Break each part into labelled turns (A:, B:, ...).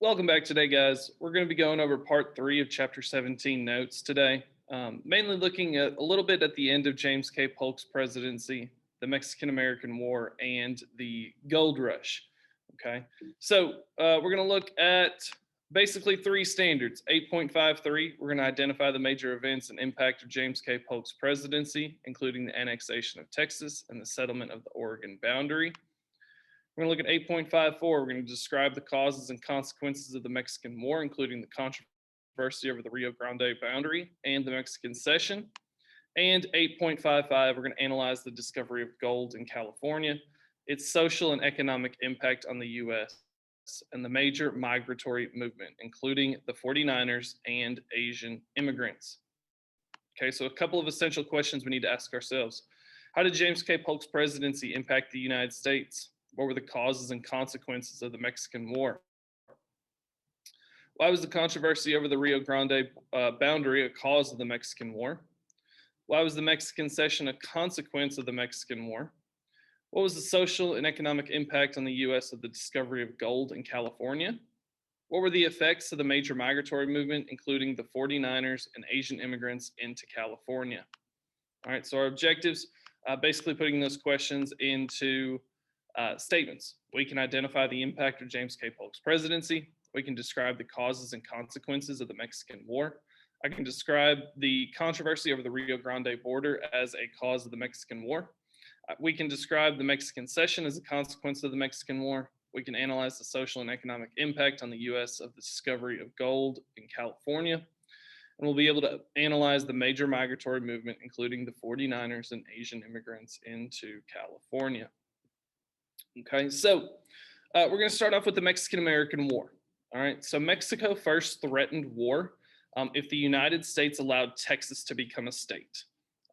A: Welcome back today, guys. We're going to be going over part 3 of chapter 17 notes today, mainly looking at a little bit at the end of James K. Polk's presidency, the Mexican-American War, and the Gold Rush. Okay, so we're going to look at basically 3 standards. 8.53, we're going to identify the major events and impact of James K. Polk's presidency, including the annexation of Texas and the settlement of the Oregon boundary. We're going to look at 8.54. We're going to describe the causes and consequences of the Mexican War, including the controversy over the Rio Grande boundary and the MexicanSession. And 8.55, we're going to analyze the discovery of gold in California, its social and economic impact on the U.S., and the major migratory movement, including the 49ers and Asian immigrants. Okay, so a couple of essential questions we need to ask ourselves. How did James K. Polk's presidency impact the United States? What were the causes and consequences of the Mexican War? Why was the controversy over the Rio Grande boundary a cause of the Mexican War? Why was the MexicanSession a consequence of the Mexican War? What was the social and economic impact on the U.S. of the discovery of gold in California? What were the effects of the major migratory movement, including the 49ers and Asian immigrants into California? All right, so our objectives, basically putting those questions into statements. We can identify the impact of James K. Polk's presidency. We can describe the causes and consequences of the Mexican War. I can describe the controversy over the Rio Grande border as a cause of the Mexican War. We can describe the MexicanSession as a consequence of the Mexican War. We can analyze the social and economic impact on the U.S. of the discovery of gold in California. And we'll be able to analyze the major migratory movement, including the 49ers and Asian immigrants into California. Okay, so we're going to start off with the Mexican-American War. All right, so Mexico first threatened war if the United States allowed Texas to become a state.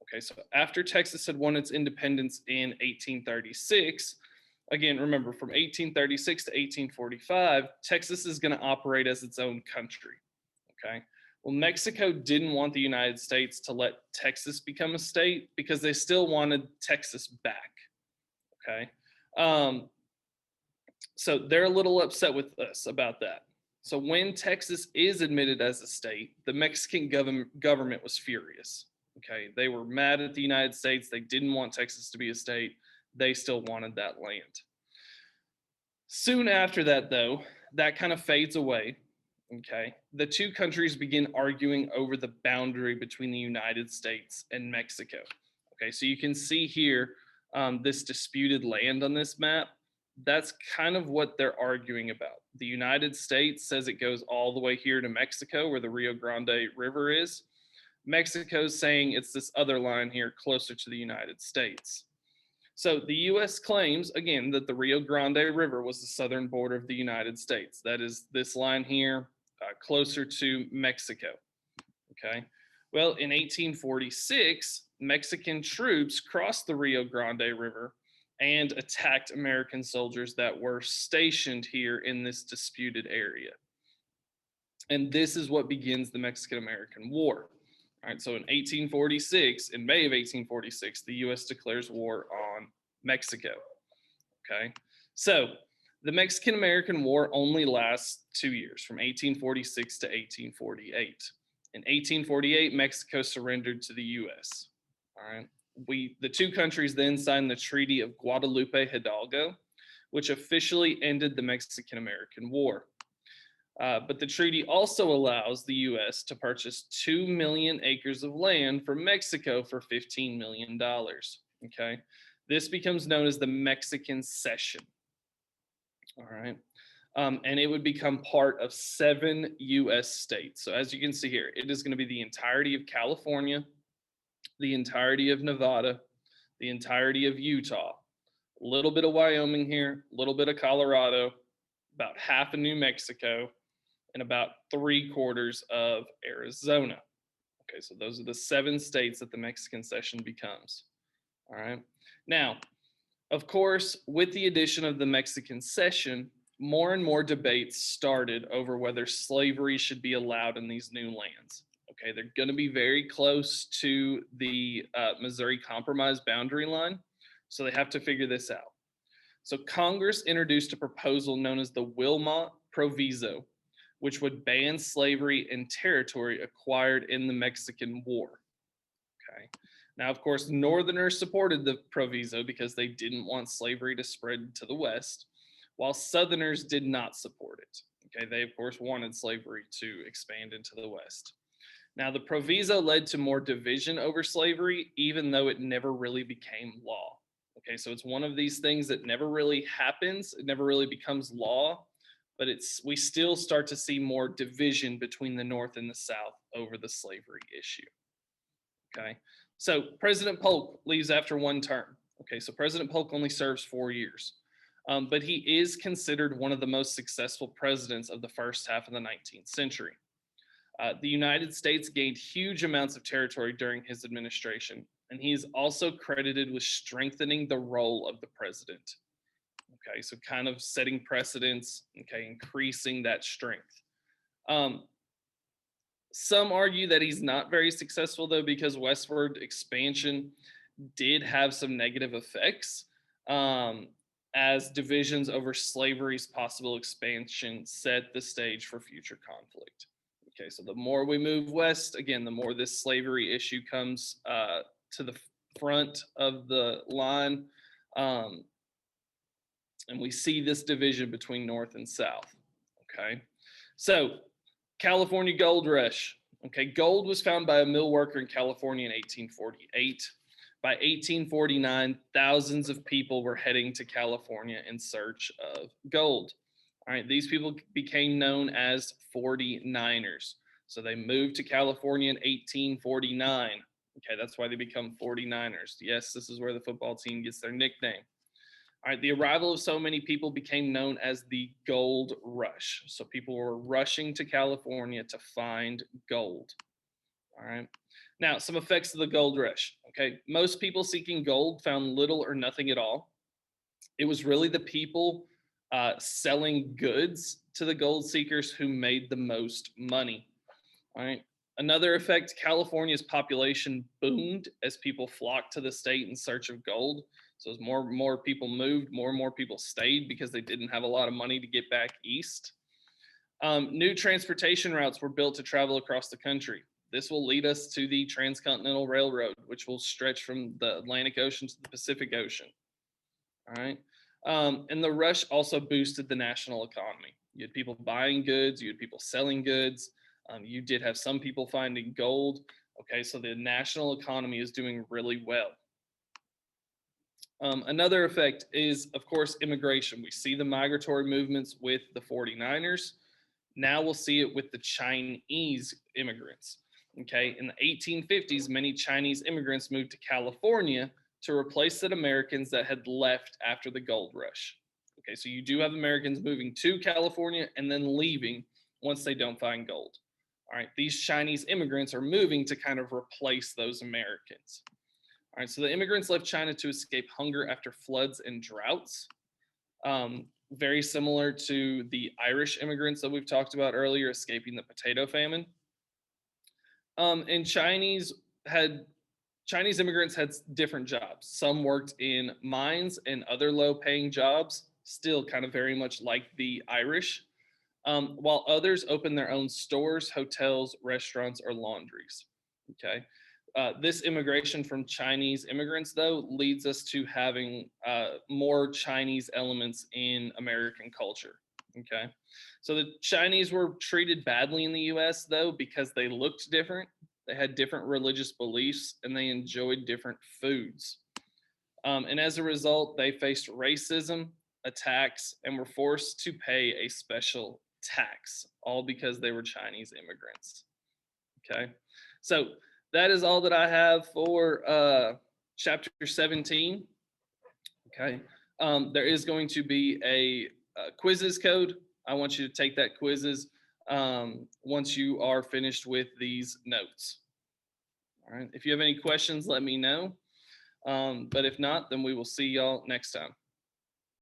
A: Okay, so after Texas had won its independence in 1836, again, remember from 1836 to 1845, Texas is going to operate as its own country. Okay, well, Mexico didn't want the United States to let Texas become a state because they still wanted Texas back. Okay. So they're a little upset with us about that. So when Texas is admitted as a state, the Mexican government was furious. Okay, they were mad at the United States. They didn't want Texas to be a state. They still wanted that land. Soon after that, though, that kind of fades away. Okay, the two countries begin arguing over the boundary between the United States and Mexico. Okay, so you can see here this disputed land on this map. That's kind of what they're arguing about. The United States says it goes all the way here to Mexico where the Rio Grande River is. Mexico's saying it's this other line here closer to the United States. So the US claims, again, that the Rio Grande River was the southern border of the United States. That is this line here, closer to Mexico. Okay. Well, in 1846, Mexican troops crossed the Rio Grande River and attacked American soldiers that were stationed here in this disputed area. And this is what begins the Mexican-American War. All right, so in 1846, in May of 1846, the U.S. declares war on Mexico. Okay, so the Mexican-American War only lasts 2 years, from 1846 to 1848. In 1848, Mexico surrendered to the U.S. All right. The two countries then signed the Treaty of Guadalupe Hidalgo, which officially ended the Mexican-American War. But the treaty also allows the U.S. to purchase 2 million acres of land from Mexico for $15 million. Okay. This becomes known as the MexicanSession. All right. And it would become part of 7 U.S. states. So as you can see here, it is going to be the entirety of California, the entirety of Nevada, the entirety of Utah, a little bit of Wyoming here, a little bit of Colorado, about half of New Mexico, and about 3/4 of Arizona. Okay, so those are the 7 states that the MexicanSession becomes. All right. Now, of course, with the addition of the MexicanSession, more and more debates started over whether slavery should be allowed in these new lands. Okay, they're going to be very close to the Missouri Compromise boundary line, so they have to figure this out. So Congress introduced a proposal known as the Wilmot Proviso, which would ban slavery in territory acquired in the Mexican War. Okay. Now, of course, Northerners supported the proviso because they didn't want slavery to spread to the West, while Southerners did not support it. Okay. They, of course, wanted slavery to expand into the West. Now, the proviso led to more division over slavery, even though it never really became law. Okay, so it's one of these things that never really happens. It never really becomes law, but we still start to see more division between the North and the South over the slavery issue. Okay, so President Polk leaves after one term. Okay, so President Polk only serves 4 years, but he is considered one of the most successful presidents of the first half of the 19th century. The United States gained huge amounts of territory during his administration, and he is also credited with strengthening the role of the president. Okay, so kind of setting precedents, okay, increasing that strength. Some argue that he's not very successful, though, because westward expansion did have some negative effects, as divisions over slavery's possible expansion set the stage for future conflict. Okay, so the more we move west, again, the more this slavery issue comes to the front of the line. And we see this division between North and South. Okay, so California Gold Rush. Okay, gold was found by a mill worker in California in 1848. By 1849, thousands of people were heading to California in search of gold. All right, these people became known as 49ers. So they moved to California in 1849. Okay, that's why they become 49ers. Yes, this is where the football team gets their nickname. All right, the arrival of so many people became known as the Gold Rush. So people were rushing to California to find gold. All right. Now, some effects of the gold rush. Okay, most people seeking gold found little or nothing at all. It was really the people selling goods to the gold seekers who made the most money. All right. Another effect, California's population boomed as people flocked to the state in search of gold. So as more people moved, more and more people stayed because they didn't have a lot of money to get back east. New transportation routes were built to travel across the country. This will lead us to the Transcontinental Railroad, which will stretch from the Atlantic Ocean to the Pacific Ocean. All right. And the rush also boosted the national economy. You had people buying goods, you had people selling goods. You did have some people finding gold. Okay, so the national economy is doing really well. Another effect is, of course, immigration. We see the migratory movements with the 49ers. Now we'll see it with the Chinese immigrants. Okay, in the 1850s, many Chinese immigrants moved to California to replace the Americans that had left after the gold rush. Okay, so you do have Americans moving to California and then leaving once they don't find gold. All right, these Chinese immigrants are moving to kind of replace those Americans. All right, so the immigrants left China to escape hunger after floods and droughts. Very similar to the Irish immigrants that we've talked about earlier, escaping the potato famine. And Chinese immigrants had different jobs. Some worked in mines and other low-paying jobs, still kind of very much like the Irish, while others opened their own stores, hotels, restaurants, or laundries. Okay. This immigration from Chinese immigrants, though, leads us to having more Chinese elements in American culture. Okay. So the Chinese were treated badly in the US, though, because they looked different. They had different religious beliefs and they enjoyed different foods. And as a result, they faced racism, attacks, and were forced to pay a special tax, all because they were Chinese immigrants. Okay. So that is all that I have for chapter 17. Okay. There is going to be a quizzes code. I want you to take that quizzes once you are finished with these notes. All right. If you have any questions, let me know. But if not, then we will see y'all next time.